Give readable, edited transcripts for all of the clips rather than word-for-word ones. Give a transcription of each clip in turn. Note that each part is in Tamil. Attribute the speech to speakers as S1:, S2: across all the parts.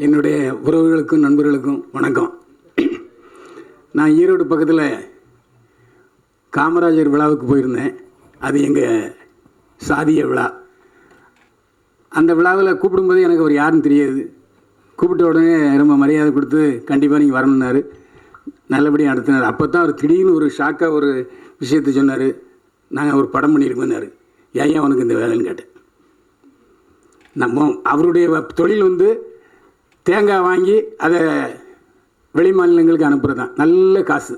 S1: என்னுடைய உறவுகளுக்கும் நண்பர்களுக்கும் வணக்கம். நான் ஈரோடு பக்கத்தில் காமராஜர் விழாவுக்கு போயிருந்தேன். அது எங்கள் சாதிய விழா. அந்த விழாவில் கூப்பிடும்போது எனக்கு அவர் யாருன்னு தெரியாது. கூப்பிட்ட உடனே ரொம்ப மரியாதை கொடுத்து கண்டிப்பாக நீங்கள் வரணுன்னாரு. நல்லபடியாக நடத்தினார். அப்போ தான் அவர் திடீர்னு ஒரு ஷாக்காக ஒரு விஷயத்தை சொன்னார். நாங்கள் ஒரு படம் பண்ணியிருக்கோன்னாரு. ஏன் அவனுக்கு இந்த வேலைன்னு கேட்டேன். நம்ம அவருடைய தொழில் வந்து தேங்காய் வாங்கி அதை வெளி மாநிலங்களுக்கு அனுப்புகிறது தான். நல்ல காசு,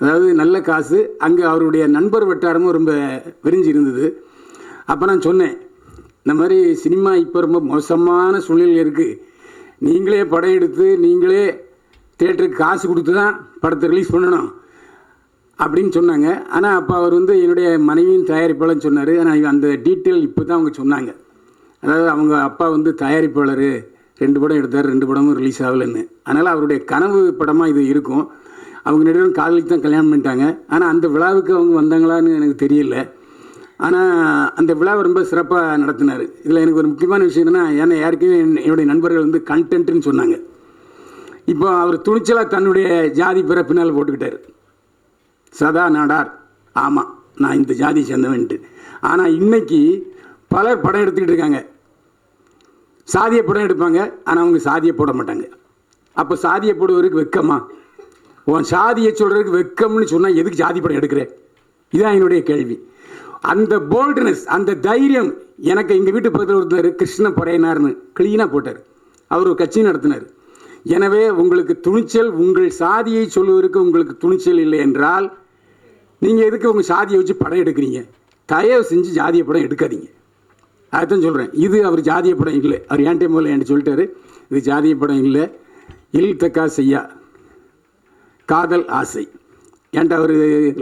S1: அதாவது நல்ல காசு. அங்கே அவருடைய நண்பர் வட்டாரமும் ரொம்ப விரிஞ்சு இருந்தது. அப்போ நான் சொன்னேன், இந்த மாதிரி சினிமா இப்போ ரொம்ப மோசமான சூழ்நிலை இருக்குது, நீங்களே படம் எடுத்து நீங்களே தியேட்டருக்கு காசு கொடுத்து தான் படத்தை ரிலீஸ் பண்ணணும் அப்படின்னு சொன்னாங்க. ஆனால் அப்போ அவர் வந்து என்னுடைய மனைவியின் தயாரிப்பாளர்னு சொன்னார். ஆனால் அந்த டீட்டெயில் இப்போ தான் அவங்க சொன்னாங்க. அதாவது அவங்க அப்பா வந்து தயாரிப்பாளர், 2 படம் எடுத்தார், 2 படமும் ரிலீஸ் ஆகலைன்னு. அதனால் அவருடைய கனவு படமாக இது இருக்கும். அவங்க நடுவில் காதலிக்கு தான் கல்யாணம் பண்ணிட்டாங்க. ஆனால் அந்த விழாவுக்கு அவங்க வந்தாங்களான்னு எனக்கு தெரியல. ஆனால் அந்த விழாவை ரொம்ப சிறப்பாக நடத்தினார். இதில் எனக்கு ஒரு முக்கியமான விஷயம் என்னென்னா, ஏன்னா யாருக்குமே என்னுடைய நண்பர்கள் வந்து கண்டென்ட்டுன்னு சொன்னாங்க. இப்போ அவர் துணிச்சலாக தன்னுடைய ஜாதி பேரை பின்னால் போட்டுக்கிட்டார். சதா நாடார், ஆமாம் நான் இந்த ஜாதி சேர்ந்தவன்ட்டு. ஆனால் இன்னைக்கு பலர் படம் எடுத்துக்கிட்டு இருக்காங்க. சாதியை படம் எடுப்பாங்க, ஆனால் அவங்க சாதியை போட மாட்டாங்க. அப்போ சாதியை போடுவதற்கு வெக்கமா? உன் சாதியை சொல்கிறதுக்கு வெக்கம்னு சொன்னால் எதுக்கு ஜாதி படம் எடுக்கிற? இதுதான் என்னுடைய கேள்வி. அந்த போல்ட்னஸ், அந்த தைரியம் எனக்கு எங்கள் வீட்டு பக்கத்தில் ஒருத்தர் கிருஷ்ண பறையனார்னு க்ளீனாக போட்டார். அவர் ஒரு கட்சி நடத்தினார். எனவே உங்களுக்கு துணிச்சல், உங்கள் சாதியை சொல்லுவதற்கு உங்களுக்கு துணிச்சல் இல்லை என்றால் நீங்கள் எதுக்கு உங்கள் சாதியை வச்சு படம் எடுக்கிறீங்க? தயவு செஞ்சு ஜாதிய படம் எடுக்காதீங்க. அதுதான் சொல்கிறேன். இது அவர் ஜாதிய படம் இல்லை. அவர் ஏன்டே போல என்கிட்ட சொல்லிட்டாரு, இது ஜாதிய படம் இல்லை, இல் தக்கா செய்யா காதல் ஆசை. ஏன்ட்ட அவர்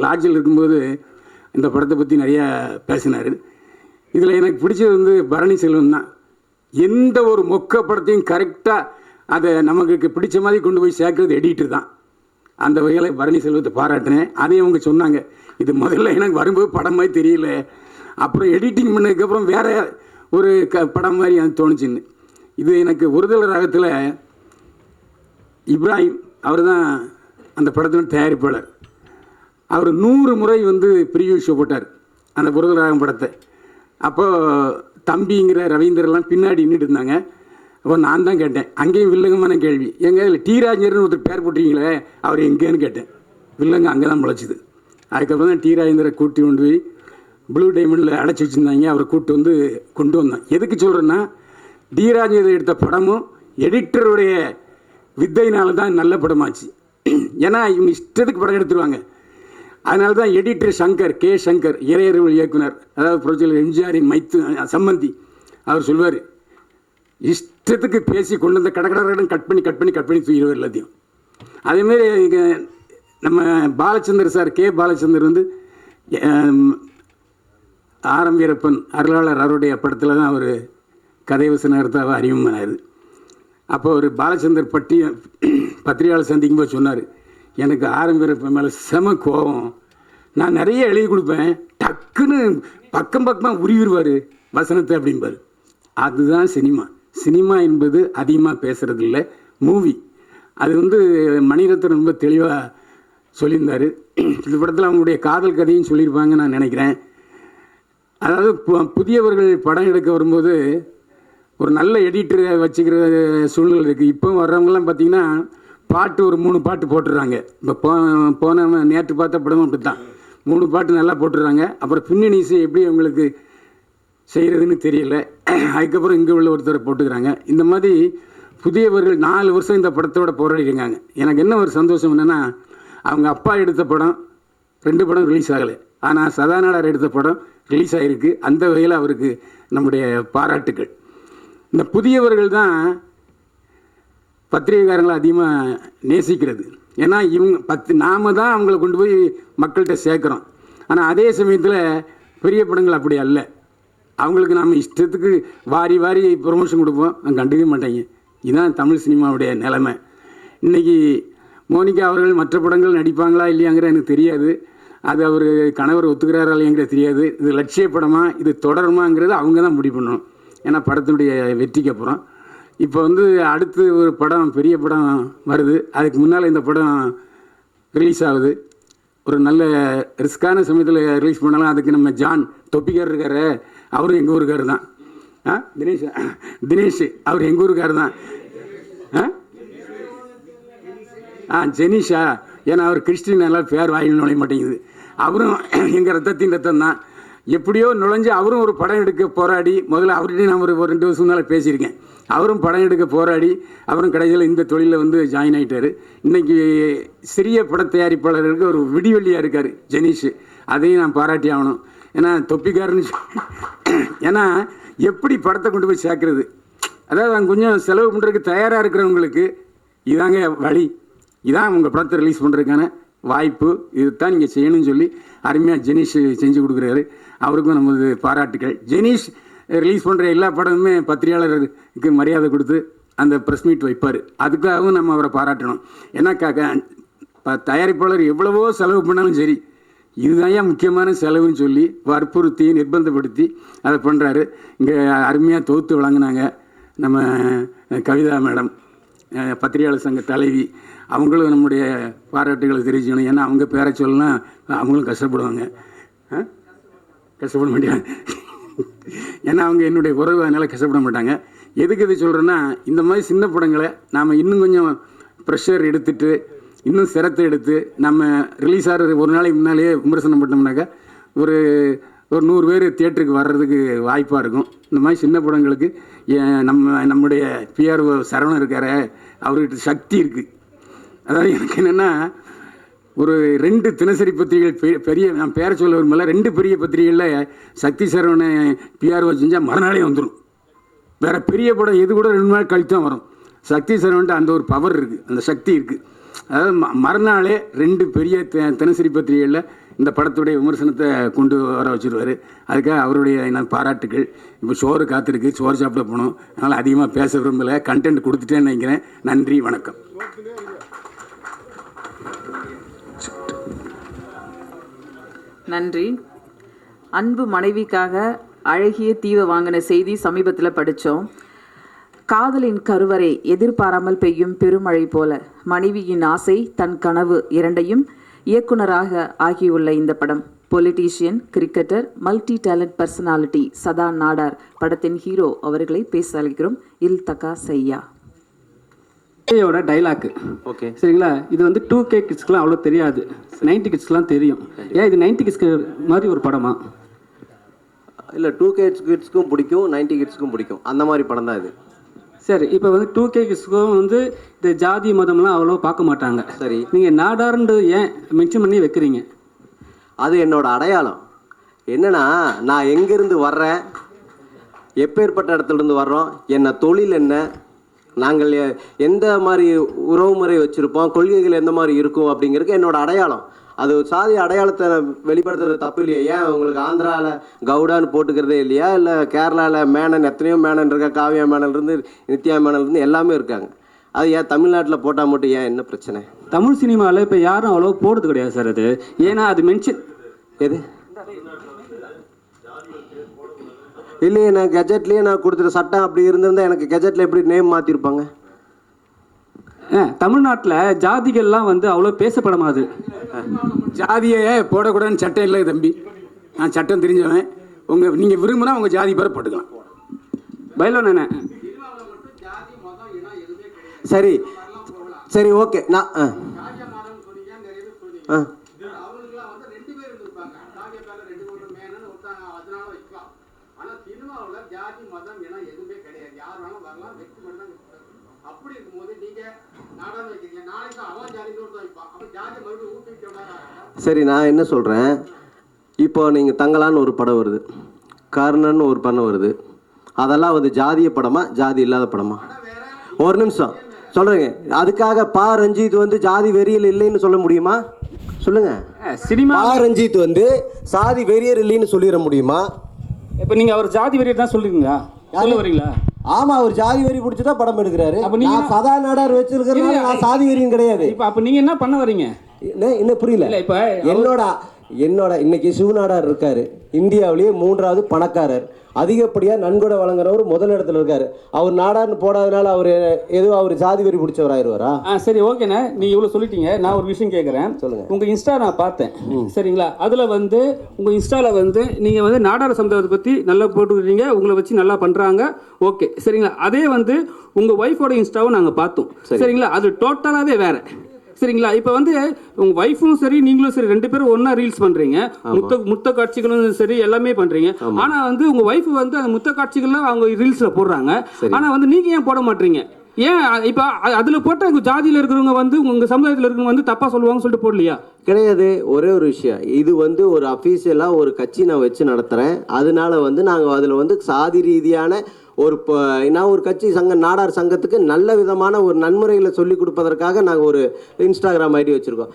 S1: லாட்ஜில் இருக்கும்போது இந்த படத்தை பற்றி நிறையா பேசினார். இதில் எனக்கு பிடிச்சது வந்து பரணி செல்வம் தான். எந்த ஒரு மொக்க படத்தையும் கரெக்டாக அதை நமக்கு பிடிச்ச மாதிரி கொண்டு போய் சேர்க்கறது எடிட்டர் தான். அந்த வகையில் பரணி செல்வத்தை பாராட்டினேன். அதையும் அவங்க சொன்னாங்க, இது முதல்ல எனக்கு வரும்போது படம் மாதிரி தெரியல, அப்புறம் எடிட்டிங் பண்ணதுக்கப்புறம் வேறு ஒரு படம் மாதிரி எனக்கு தோணுச்சுன்னு. இது எனக்கு ஒருதலை ராகத்தில் இப்ராஹிம் அவர் தான் அந்த படத்தின் தயாரிப்பாளர். அவர் 100 முறை வந்து ப்ரிவியூ ஷோ போட்டார் அந்த ஒருதலை ராகம் படத்தை. அப்போது தம்பிங்கிற ரவீந்திரெல்லாம் பின்னாடி நின்றுட்டு இருந்தாங்க. அப்போ நான் தான் கேட்டேன், அங்கேயும் வில்லங்கமான கேள்வி, எங்கே இல்லை டி ராஜேந்திரன் ஒருத்தர் பேர் போட்டிருக்கீங்களே அவர் எங்கேன்னு கேட்டேன். வில்லங்க அங்கே தான் முளைச்சிது. அதுக்கப்புறம் தான் டி ராஜேந்திரை கூட்டி கொண்டு போய் ப்ளூ டைமண்டில் அடைச்சி வச்சுருந்தாங்க. அவரை கூப்பிட்டு வந்து கொண்டு வந்தேன். எதுக்கு சொல்கிறேன்னா, டி ராஜேந்திரன் எடுத்த படமும் எடிட்டருடைய வித்தையினால தான் நல்ல படமாச்சு. ஏன்னா இவங்க இஷ்டத்துக்கு படம் எடுத்துருவாங்க. அதனால தான் எடிட்டர் சங்கர், கே சங்கர், இறையறிவல் இயக்குனர், அதாவது புரட்சியாளர் எம்ஜிஆரின் சம்பந்தி, அவர் சொல்வார், இஷ்டத்துக்கு பேசி கொண்டு வந்த கடற்கடன் கட் பண்ணி தூக்கிடுவார் எல்லாத்தையும். அதேமாரி நம்ம பாலச்சந்தர் சார், கே பாலச்சந்தர் வந்து ஆரம் வீரப்பன் அருளாளர் அவருடைய படத்தில் தான் அவர் கதை வசனகர்த்தாவை அறிமுகமானார். அப்போ ஒரு பாலச்சந்தர் பத்திரிகையாளர் சந்திக்கும்போது சொன்னார், எனக்கு ஆரம் வீரப்பன் மேலே செம கோபம், நான் நிறைய எழுதி கொடுப்பேன், டக்குன்னு பக்கமாக உருவிடுவார் வசனத்தை அப்படிம்பார். அதுதான் சினிமா. சினிமா என்பது அதிகமாக பேசுகிறது இல்லை, மூவி. அது வந்து மணிரத்னம் ரொம்ப தெளிவாக சொல்லியிருந்தார். இந்த படத்தில் அவங்களுடைய காதல் கதையும் சொல்லியிருப்பாங்க நான் நினைக்கிறேன். அதாவது புதியவர்கள் படம் எடுக்க வரும்போது ஒரு நல்ல எடிட்டரை வச்சுக்கிற சூழ்நிலை இருக்குது. இப்போ வர்றவங்கலாம் பார்த்திங்கன்னா பாட்டு ஒரு 3 பாட்டு போட்டுடுறாங்க. இப்போ போன நேற்று பார்த்த படமும் அப்படி தான் 3 பாட்டு நல்லா போட்டுடுறாங்க. அப்புறம் பின்னணி இசை எப்படி அவங்களுக்கு செய்கிறதுன்னு தெரியல. அதுக்கப்புறம் இங்கே உள்ள ஒருத்தரை போட்டுக்கிறாங்க. இந்த மாதிரி புதியவர்கள் 4 வருஷம் இந்த படத்தோட போராடிருக்காங்க. எனக்கு என்ன ஒரு சந்தோஷம் என்னென்னா, அவங்க அப்பா எடுத்த படம் 2 படம் ரிலீஸ் ஆகலை, ஆனால் சதாநாடார் எடுத்த படம் ரிலீஸ் ஆகிருக்கு. அந்த வகையில் அவருக்கு நம்முடைய பாராட்டுக்கள். இந்த புதியவர்கள் தான் பத்திரிகைக்காரங்களை அதிகமாக நேசிக்கிறது. ஏன்னா இவங்க நாம தான் அவங்கள கொண்டு போய் மக்கள்கிட்ட சேர்க்குறோம். ஆனால் அதே சமயத்தில் பெரிய படங்கள் அப்படி அல்ல. அவங்களுக்கு நம்ம இஷ்டத்துக்கு வாரி ப்ரொமோஷன் கொடுப்போம், அவங்க கண்டுக்க மாட்டாங்க. இதுதான் தமிழ் சினிமாவுடைய நிலைமை. இன்றைக்கி மோனிகா அவர்கள் மற்ற படங்கள் நடிப்பாங்களா இல்லையாங்கிற எனக்கு தெரியாது. அது அவர் கணவர் ஒத்துக்கிறாரா இல்லையாங்கிறது தெரியாது. இது லட்சிய படமா, இது தொடருமாங்கிறது அவங்க தான் முடிவு பண்ணணும். ஏன்னா படத்தினுடைய வெற்றிக்கு அப்புறம் இப்போ வந்து அடுத்து ஒரு படம், பெரிய படம் வருது. அதுக்கு முன்னால் இந்த படம் ரிலீஸ் ஆகுது. ஒரு நல்ல ரிஸ்கான சமயத்தில் ரிலீஸ் பண்ணலாம். அதுக்கு நம்ம ஜான் தொப்பிக்கார் இருக்கார், அவரும் எங்கள் ஊருக்கார் தான். தினேஷ் அவர் எங்கள் ஊருக்கார் தான். ஜெனிஷா, ஏன்னா அவர் கிறிஸ்டின் நல்லா பேர் வாயில் நுழைய மாட்டேங்குது. அவரும் எங்கள் ரத்தத்தின் ரத்தம் தான். எப்படியோ நுழைஞ்சு அவரும் ஒரு படம் எடுக்க போராடி, முதல்ல அவர்கிட்ட நான் ஒரு 2 வருஷம் முன்னால் பேசியிருக்கேன். அவரும் படம் எடுக்க போராடி அவரும் கடைசியில் இந்த தொழிலில் வந்து ஜாயின் ஆகிட்டார். இன்றைக்கி சிறிய பட தயாரிப்பாளர்களுக்கு ஒரு விடிவெள்ளியாக இருக்கார் ஜெனிஷ். அதையும் நான் பாராட்டி ஆகணும். ஏன்னா தொப்பிக்காரன்னு ஏன்னா எப்படி படத்தை கொண்டு போய் சேர்க்குறது, அதாவது அவங்க கொஞ்சம் செலவு பண்ணுறதுக்கு தயாராக இருக்கிறவங்களுக்கு இதாங்க வழி, இதான் உங்கள் படத்தை ரிலீஸ் பண்ணுறதுக்கான வாய்ப்பு, இதுதான் நீங்கள் செய்யணும்னு சொல்லி அருமையாக ஜெனிஷ் செஞ்சு கொடுக்குறாரு. அவருக்கும் நமது பாராட்டுகள். ஜெனிஷ் ரிலீஸ் பண்ணுற எல்லா படமுமே பத்திரிகையாளருக்கு மரியாதை கொடுத்து அந்த ப்ரெஸ் மீட் வைப்பார். அதுக்காகவும் நம்ம அவரை பாராட்டணும். ஏன்னா தயாரிப்பாளர் எவ்வளவோ செலவு பண்ணாலும் சரி, இதுதான் ஏன் முக்கியமான செலவுன்னு சொல்லி வற்புறுத்தி நிர்பந்தப்படுத்தி அதை பண்ணுறாரு. இங்கே அருமையாக தொகுத்து வழங்கினாங்க நம்ம கவிதா மேடம், பத்திரிகையாளர் சங்க தலைவி. அவங்களும் நம்முடைய பாராட்டுகளை தெரிவிக்கணும். ஏன்னா அவங்க பேரை சொல்லலாம் அவங்களும் கஷ்டப்படுவாங்க, கஷ்டப்பட மாட்டாங்க. ஏன்னா அவங்க என்னுடைய உறவு, அதனால் கஷ்டப்பட மாட்டாங்க. எதுக்கு இது சொல்கிறேன்னா, இந்த மாதிரி சின்ன படங்களை நாம் இன்னும் கொஞ்சம் ப்ரெஷர் எடுத்துகிட்டு இன்னும் சிரத்தை எடுத்து நம்ம ரிலீஸ் ஆகிறது ஒரு நாளைக்கு முன்னாலேயே விமர்சனம் பண்ணோம்னாக்கா ஒரு 100 பேர் தியேட்டருக்கு வர்றதுக்கு வாய்ப்பாக இருக்கும். இந்த மாதிரி சின்ன படங்களுக்கு நம்முடைய பிஆர்ஓ சரவணன் இருக்கார், அவர்கிட்ட சக்தி இருக்குது. அதாவது எனக்கு என்னென்னா, ஒரு 2 தினசரி பத்திரிகைகள் பெரிய, நான் பேர சொல்ல விரும்பல, 2 பெரிய பத்திரிகைகளில் சக்தி சரவணை பிஆர்ஓ செஞ்சால் மறுநாளே வந்துடும். வேறு பெரிய படம் எது கூட 2 நாள் கழித்து தான் வரும். சக்தி சரவண்ட்டு அந்த ஒரு பவர் இருக்குது, அந்த சக்தி இருக்குது. அதாவது மறுநாளே 2 பெரிய தினசரி பத்திரிகைகளில் இந்த படத்துடைய விமர்சனத்தை கொண்டு வர வச்சுருவார். அதுக்காக அவருடைய நான் பாராட்டுகள். இப்போ சோறு காத்திருக்கு, சோறு சாப்பிட போகணும், அதனால் அதிகமாக பேச விரும்பலை, கண்டென்ட் கொடுத்துட்டேன்னு நினைக்கிறேன். நன்றி, வணக்கம்.
S2: நன்றி. அன்பு மனைவிக்காக அழகிய தீவை வாங்கின செய்தி சமீபத்தில் படித்தோம். காதலின் கருவறை எதிர்பாராமல் பெய்யும் பெருமழை போல மனைவியின் ஆசை, தன் கனவு இரண்டையும் இயக்குனராக ஆகியுள்ள இந்த படம் politician, cricketer, multi talent personality சதா நாடார் படத்தின் ஹீரோ அவர்களை பேச அழைக்கிறோம். இல்தகா சையா
S3: யோட டைலாக். ஓகே, சரிங்களா? இது வந்து 2K கிட்ஸ்க்குலாம் அவ்வளோ தெரியாது, 90 கிட்ஸ்க்குலாம் தெரியும். ஏன் இது 90 கிட்ஸ்க்கு மாதிரி ஒரு படமா?
S4: இல்லை, 2K கிட்ஸ்க்கும் பிடிக்கும், 90 கிட்ஸ்க்கும் பிடிக்கும், அந்த மாதிரி படம் தான் இது.
S3: சரி, இப்போ வந்து 2K கிட்ஸ்க்கும் வந்து இந்த ஜாதி மதம்லாம் அவ்வளோ பார்க்க மாட்டாங்க. சரி, நீங்கள் நாடார்ன்றது ஏன் மென்ஷன் பண்ணி வைக்கிறீங்க?
S4: அது என்னோட அடையாளம். என்னன்னா, நான் எங்கேருந்து வர்றேன், எப்பேற்பட்ட இடத்துலேருந்து வர்றோம், என்ன தொழில் என்ன, நாங்கள் எந்த மாதிரி உறவுமுறை வச்சுருப்போம், கொள்கைகள் எந்த மாதிரி இருக்கும் அப்படிங்கிறதுக்கு என்னோட அடையாளம். அது சாதி அடையாளத்தை வெளிப்படுத்துறது தப்பு இல்லையா? ஏன் உங்களுக்கு ஆந்திராவில் கவுடான்னு போட்டுக்கிறதே இல்லையா? இல்லை கேரளாவில் மேனன், எத்தனையோ மேனன் இருக்கா, காவியா மேனன்லேருந்து நித்யா மேனன்லேருந்து எல்லாமே இருக்காங்க. அது ஏன் தமிழ்நாட்டில் போட்டால் மட்டும் ஏன் என்ன பிரச்சனை?
S3: தமிழ் சினிமாவில் இப்போ யாரும் அவ்வளோ போடுறது கிடையாது சார். அது ஏன்னா அது மென்ஷன்
S4: எது இல்லையே, நான் கெஜெட்லேயே நான் கொடுத்துட்ட சட்டம் அப்படி இருந்திருந்தால் எனக்கு கெஜெட்டில் எப்படி நேம் மாற்றிருப்பாங்க?
S3: தமிழ்நாட்டில் ஜாதிகள்லாம் வந்து அவ்வளோ பேசப்படமாது.
S1: ஜாதியை போடக்கூடாதுன்னு சட்டம் இல்லை தம்பி, நான் சட்டம் தெரிஞ்சவன். நீங்கள் விரும்பினா உங்கள் ஜாதி பேரை போட்டுக்கலாம்.
S3: பயிலோண்ணே.
S4: சரி சரி, ஓகே. நான் சரி, நான் என்ன சொல்கிறேன், இப்போ நீங்கள் தங்கலான்னு ஒரு படம் வருது, கர்ணன் ஒரு படம் வருது, அதெல்லாம் வந்து ஜாதிய படமா ஜாதி இல்லாத படமா? ஒரு நிமிஷம் சொல்கிறேங்க. அதுக்காக பா ரஞ்சித் வந்து ஜாதி வெறியல் இல்லைன்னு சொல்ல முடியுமா? சொல்லுங்க.
S3: சினிமா
S4: பா ரஞ்சித் வந்து சாதி வெறியர் இல்லைன்னு சொல்லிட முடியுமா?
S3: இப்போ நீங்கள் அவர் ஜாதி வெறியர் தான் சொல்லுவீங்களா? சொல்ல வரீங்களா?
S4: ஆமா, அவர் ஜாதி வெறி பிடிச்சிட்டா படம் எடுக்கிறாரு. நான் சதா நாடார் வச்சிருக்கிறதுனால நான் சாதி வெறியும் கிடையாது.
S3: இப்போ அப்போ நீங்கள் என்ன பண்ண வரீங்க?
S4: என்ன புரியல? என்னோட இன்னைக்கு சிவநாடார் இருக்காரு, இந்தியாவிலேயே 3வது பணக்காரர். அதிகப்படியாக நன்கொடை வழங்குறவர் முதல் இடத்துல இருக்காரு. அவர் நாடார்னு போடாதனால அவர் அவர் ஜாதி வரி பிடிச்சவர் ஆயிடுவாரா?
S3: சரி, ஓகேண்ணே, நீங்கள் இவ்வளோ சொல்லிட்டீங்க. நான் ஒரு விஷயம் கேட்குறேன்.
S4: சொல்லுங்கள்.
S3: உங்கள் இன்ஸ்டா நான் பார்த்தேன், சரிங்களா? அதில் வந்து உங்கள் இன்ஸ்டாவில் வந்து நீங்கள் வந்து நாடார் சமுதாயத்தை பற்றி நல்லா போட்டுக்கிறீங்க, உங்களை வச்சு நல்லா பண்ணுறாங்க, ஓகே, சரிங்களா? அதே வந்து உங்கள் ஒய்ஃபோட இன்ஸ்டாவும் நாங்கள் பார்த்தோம், சரிங்களா? அது டோட்டலாகவே வேறு, சரிங்களா? இப்போ வந்து உங்கள் ஒய்ஃபும் சரி நீங்களும் சரி 2 பேரும் ஒன்றா ரீல்ஸ் பண்ணுறீங்க, முத்த காட்சிகளும் சரி எல்லாமே பண்ணுறீங்க. ஆனால் வந்து உங்கள் ஒய்ஃப் வந்து அந்த முத்த காட்சிகள்லாம் அவங்க ரீல்ஸில் போடுறாங்க. ஆனால் வந்து நீங்கள் ஏன் போட மாட்டீங்க? ஏன் இப்போ அதில் போட்ட உங்கள் ஜாதியில் இருக்கிறவங்க வந்து உங்கள் சமுதாயத்தில் இருக்கிறவங்க வந்து தப்பாக சொல்லுவாங்கன்னு சொல்லிட்டு போடலையா?
S4: கிடையாது. ஒரே ஒரு விஷயம், இது வந்து ஒரு அஃபீஷியலாக ஒரு கட்சி நான் வச்சு நடத்துகிறேன். அதனால வந்து நாங்கள் அதில் வந்து சாதி ரீதியான நான் ஒரு கட்சி நாடார் சங்கத்துக்கு நல்ல விதமான ஒரு நன்முறைகளை சொல்லிக் கொடுப்பதற்காக நாங்கள் ஒரு இன்ஸ்டாகிராம் ஐடி வச்சுருக்கோம்.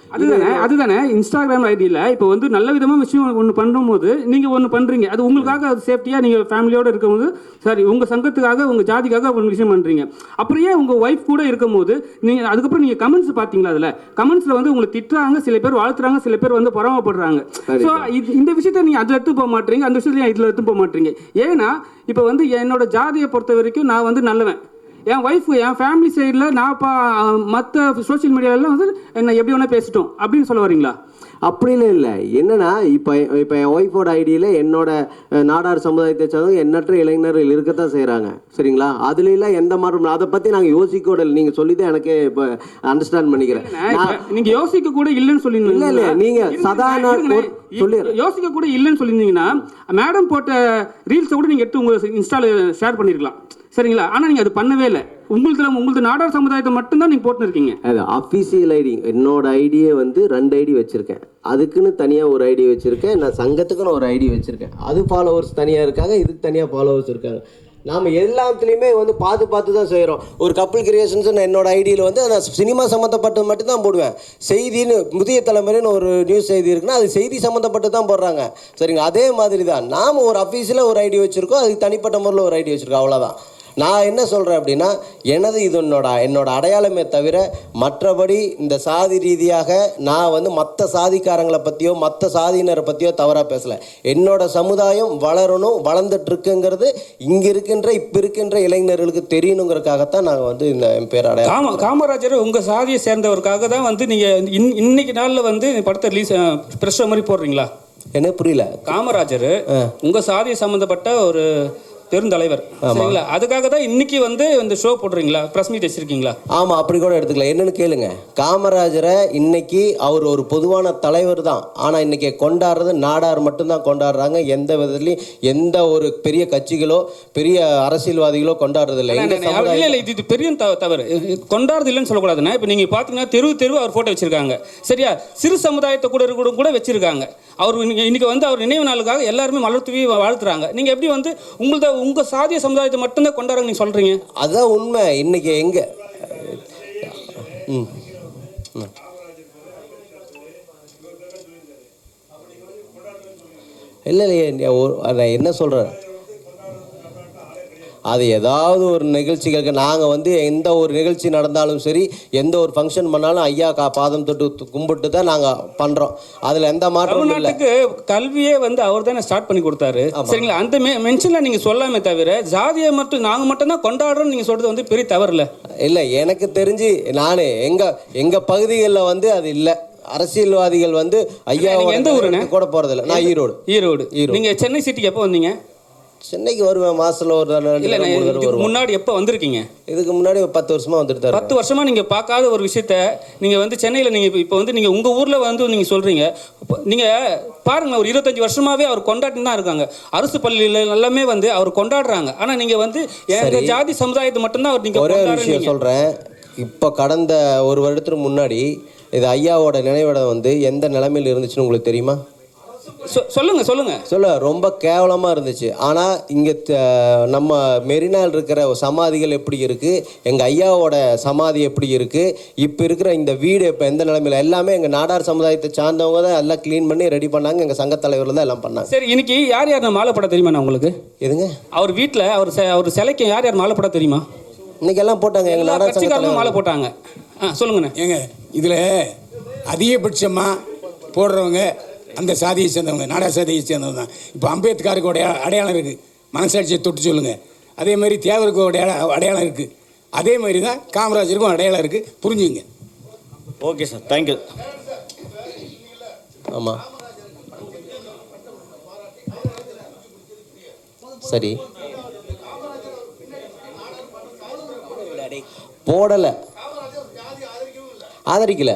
S3: அதுதானே இன்ஸ்டாகிராம் ஐடியில் இப்போ வந்து நல்ல விதமாக விஷயம் ஒன்று பண்ணும்போது நீங்கள் ஒன்று பண்ணுறீங்க, அது உங்களுக்காக அது சேஃப்டியாக நீங்கள் ஃபேமிலியோடு இருக்கும்போது சரி உங்கள் சங்கத்துக்காக உங்கள் ஜாதிக்காக ஒரு விஷயம் பண்ணுறீங்க. அப்புறம் ஏன் உங்கள் ஒய்ஃப் கூட இருக்கும்போது நீங்கள் அதுக்கப்புறம் நீங்கள் கமெண்ட்ஸ் பார்த்தீங்களா? அதில் கமெண்ட்ஸில் வந்து உங்களை திட்டுறாங்க, சில பேர் வாழ்த்துறாங்க, சில பேர் வந்து பொறாமப்படுறாங்க. ஸோ இந்த விஷயத்த நீங்கள் அதில் எடுத்து போக மாட்டீங்க, அந்த விஷயத்தில் இதில் எடுத்து போக மாட்டீங்க. ஏன்னா இப்போ வந்து என்னோட ஜாதியை பொறுத்த வரைக்கும் நான் வந்து நல்லவன், என் ஒய்ஃபு என் ஃபேமிலி சைடில் நான் மற்ற சோஷியல் மீடியாலெலாம் வந்து என்ன எப்படி வேணால் பேசிட்டோம் அப்படின்னு சொல்ல வரீங்களா?
S4: அப்படின்னு இல்லை. என்னன்னா இப்போ என் ஒய்ஃபோட ஐடியில் என்னோட நாடார் சமுதாயத்தை சேர்ந்து எண்ணற்ற இளைஞர்கள் இருக்கத்தான் செய்கிறாங்க, சரிங்களா? அதுலாம் எந்த மாற்றம் அதை பற்றி நாங்கள் யோசிக்க கூட இல்லை. நீங்கள் சொல்லி தான் எனக்கு இப்போ அண்டர்ஸ்டாண்ட் பண்ணிக்கிறேன்.
S3: நீங்கள் யோசிக்க கூட இல்லைன்னு சொல்லியிருந்தீங்க.
S4: இல்லை இல்லை, நீங்கள் சாதாரண
S3: யோசிக்க கூட இல்லைன்னு சொல்லியிருந்தீங்கன்னா மேடம் போட்ட ரீல்ஸை கூட நீங்கள் எடுத்து உங்கள் இன்ஸ்டாவில் ஷேர் பண்ணியிருக்கலாம், சரிங்களா? ஆனால் நீங்கள் அது பண்ணவே இல்லை. உங்களுக்கு நாடார் சமுதாயத்தை மட்டும்தான் நீங்கள் போட்டுருக்கீங்க.
S4: அது அஃபீஷியல் ஐடி. என்னோட ஐடியை வந்து 2 ஐடி வச்சுருக்கேன். அதுக்குன்னு தனியாக ஒரு ஐடி வச்சுருக்கேன். நான் சங்கத்துக்குன்னு ஒரு ஐடி வச்சுருக்கேன். அது ஃபாலோவர்ஸ் தனியாக இருக்காங்க, இதுக்கு தனியாக ஃபாலோவர்ஸ் இருக்காங்க. நாம் எல்லாத்துலேயுமே வந்து பார்த்து தான் செய்கிறோம். ஒரு கப்புள் கிரியேஷன்ஸ் என்னோட ஐடியில் வந்து நான் சினிமா சம்மந்தப்பட்டது மட்டும்தான் போடுவேன். செய்தின்னு புதிய தலைமுறைன்னு ஒரு நியூஸ் செய்தி இருக்குன்னா அது செய்தி சம்மந்தப்பட்டு தான் போடுறாங்க, சரிங்க? அதே மாதிரி தான் நாம் ஒரு அஃபீஷியலாக ஒரு ஐடி வச்சுருக்கோம், அதுக்கு தனிப்பட்ட முறையில் ஒரு ஐடி வச்சுருக்கோம், அவ்வளோதான். நான் என்ன சொல்கிறேன் அப்படின்னா, இது என்னோட அடையாளமே தவிர மற்றபடி இந்த சாதி ரீதியாக நான் வந்து மற்ற சாதிக்காரங்களை பற்றியோ மற்ற சாதியினரை பற்றியோ தவறாக பேசலை. என்னோட சமுதாயம் வளரணும், வளர்ந்துட்டுருக்குங்கிறது இப்போ இருக்கின்ற இளைஞர்களுக்கு தெரியணுங்கிறதுக்காகத்தான் நாங்கள் வந்து இந்த பேர் அடையாளம்.
S3: காமராஜர் உங்கள் சாதியை சேர்ந்தவருக்காக தான் வந்து நீங்கள் இன்னைக்கு நாளில் வந்து படத்தை ரிலீஸ் ப்ரெஷ் மாதிரி போடுறீங்களா?
S4: என்ன புரியல?
S3: காமராஜர் உங்கள் சாதியை சம்மந்தப்பட்ட ஒரு பெருந்தலைவர், சரிங்களா? அதுக்காக தான் இன்னைக்கு வந்து இந்த ஷோ போடுறீங்களா, ப்ரெஸ் மீட் வச்சிருக்கீங்களா?
S4: ஆமாம், அப்படி கூட எடுத்துக்கலாம். என்னன்னு கேளுங்க. காமராஜரை இன்னைக்கு அவர் ஒரு பொதுவான தலைவர் தான், ஆனால் இன்னைக்கு கொண்டாடுறது நாடார் மட்டும்தான் கொண்டாடுறாங்க. எந்த விதத்துலையும் எந்த ஒரு பெரிய கட்சிகளோ பெரிய அரசியல்வாதிகளோ கொண்டாடுறது இல்லை.
S3: இது பெரிய தவறு. கொண்டாடுறது இல்லைன்னு சொல்லக்கூடாதுன்னா, இப்போ நீங்கள் பார்த்தீங்கன்னா தெருவு அவர் ஃபோட்டோ வச்சிருக்காங்க, சரியா? சிறு சமுதாயத்தை கூட வச்சிருக்காங்க. அவர் இன்னைக்கு வந்து அவர் நினைவு நாளுக்காக எல்லாருமே மலர் தூவி வாழ்த்துறாங்க. நீங்கள் எப்படி வந்து உங்கள் சாதிய சமுதாயத்தை மட்டும்தான் கொண்டாடுறாங்க நீங்கள் சொல்கிறீங்க?
S4: அதுதான் உண்மை. இன்னைக்கு எங்கே இல்லையே, நான் என்ன சொல்கிறேன், அது ஏதாவது ஒரு நிகழ்ச்சிகளுக்கு நாங்கள் வந்து எந்த ஒரு நிகழ்ச்சி நடந்தாலும் சரி, எந்த ஒரு ஃபங்க்ஷன் பண்ணாலும் ஐயா பாதம் தொட்டு கும்பிட்டு தான் நாங்கள் பண்ணுறோம். அதில் எந்த மாற்றமும் இல்லை.
S3: கல்வியே வந்து அவர் தானே ஸ்டார்ட் பண்ணி கொடுத்தாரு, சரிங்களா? அந்த மென்ஷனில் நீங்கள் சொல்லாமே தவிர ஜாதியை மட்டும் நாங்கள் மட்டும்தான் கொண்டாடுறோம் நீங்கள் சொல்கிறது வந்து பெரிய தவறு இல்லை.
S4: இல்லை, எனக்கு தெரிஞ்சு நான் எங்கள் பகுதிகளில் வந்து அது இல்லை. அரசியல்வாதிகள் வந்து ஐயா
S3: எந்த ஊருன்னு
S4: கூட போகிறதில்ல. நான் ஈரோடு.
S3: நீங்கள் சென்னை சிட்டிக்கு எப்போ வந்தீங்க?
S4: சென்னைக்கு வருவேன் மாசத்துல ஒரு
S3: முன்னாடி எப்போ வந்திருக்கீங்க?
S4: இதுக்கு முன்னாடி 10 வருஷமா வந்துட்டு
S3: 10 வருஷமா நீங்கள் பார்க்காத ஒரு விஷயத்த நீங்கள் வந்து சென்னையில் நீங்கள் இப்போ வந்து நீங்கள் உங்கள் ஊரில் வந்து நீங்கள் சொல்கிறீங்க. நீங்கள் பாருங்கள், ஒரு 25 வருஷமாகவே அவர் கொண்டாடிட்டு தான் இருக்காங்க. அரசு பள்ளியில் எல்லாமே வந்து அவர் கொண்டாடுறாங்க. ஆனால் நீங்கள் வந்து எங்கள் ஜாதி சமுதாயத்தை மட்டும்தான் அவர் நீங்கள்
S4: ஒரே ஒரு விஷயம் சொல்கிறேன். இப்போ கடந்த ஒரு வருடத்துக்கு முன்னாடி இது ஐயாவோட நினைவிடம் வந்து எந்த நிலைமையில் இருந்துச்சுன்னு உங்களுக்கு தெரியுமா?
S3: சொல்லுங்க.
S4: ரொம்ப கேவலமாக இருந்துச்சு. ஆனால் இங்கே நம்ம மெரினால் இருக்கிற சமாதிகள் எப்படி இருக்குது, எங்கள் ஐயாவோட சமாதி எப்படி இருக்குது, இப்போ இருக்கிற இந்த வீடு இப்போ எந்த நிலைமையில், எல்லாமே எங்கள் நாடார் சமுதாயத்தை சார்ந்தவங்க தான் எல்லாம் க்ளீன் பண்ணி ரெடி பண்ணாங்க. எங்கள் சங்க தலைவரில் தான் எல்லாம் பண்ணாங்க.
S3: சரி, இன்னைக்கு யார் மாலை போட தெரியுமா உங்களுக்கு?
S4: எதுங்க?
S3: அவர் வீட்டில் அவர் சிலைக்கு யார் மாலை போட தெரியுமா?
S4: இன்னைக்கு எல்லாம் போட்டாங்க. எங்கள் நாடார் சங்கத்தில்
S3: மாலை போட்டாங்க. சொல்லுங்கண்ணே.
S5: ஏங்க இதில் அதிகபட்சமாக போடுறவங்க அந்த சாதியை சேர்ந்தவங்க, நாடார் சாதியை சேர்ந்தவங்க தான். இப்போ அம்பேத்கருக்கோடைய அடையாளம் இருக்குது, மனசாட்சியை தொட்டு சொல்லுங்கள். அதே மாதிரி தேவருக்கு அடையாளம் இருக்குது, அதே மாதிரி தான் காமராஜருக்கும் அடையாளம் இருக்குது, புரிஞ்சுங்க.
S6: Okay sir, thank you.
S4: ஆமாம், சரி, போடலை, ஆதரிக்கல,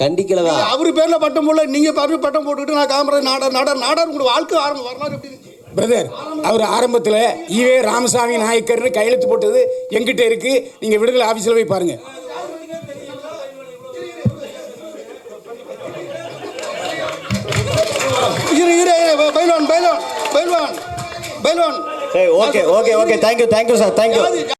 S4: கண்டிக்கலதா.
S7: அவரு பேர்ல பட்டம் போடல, நீங்க பட்டம் போட்டுக்கிட்டு நான் காமராஜ் நாடார் உங்களோட வாழ்க்கை வரலாறு எப்படி இருந்துச்சு
S5: பிரதர்? அவர் ஆரம்பத்தில் ஈவே ராமசாமி நாயக்கர்னு கையெழுத்து போட்டது எங்கிட்ட இருக்கு, நீங்கள் விடுதலை ஆஃபீஸில் போய் பாருங்க.
S7: பைல்வான்
S6: சரி, okay okay okay, thank you sir, thank you.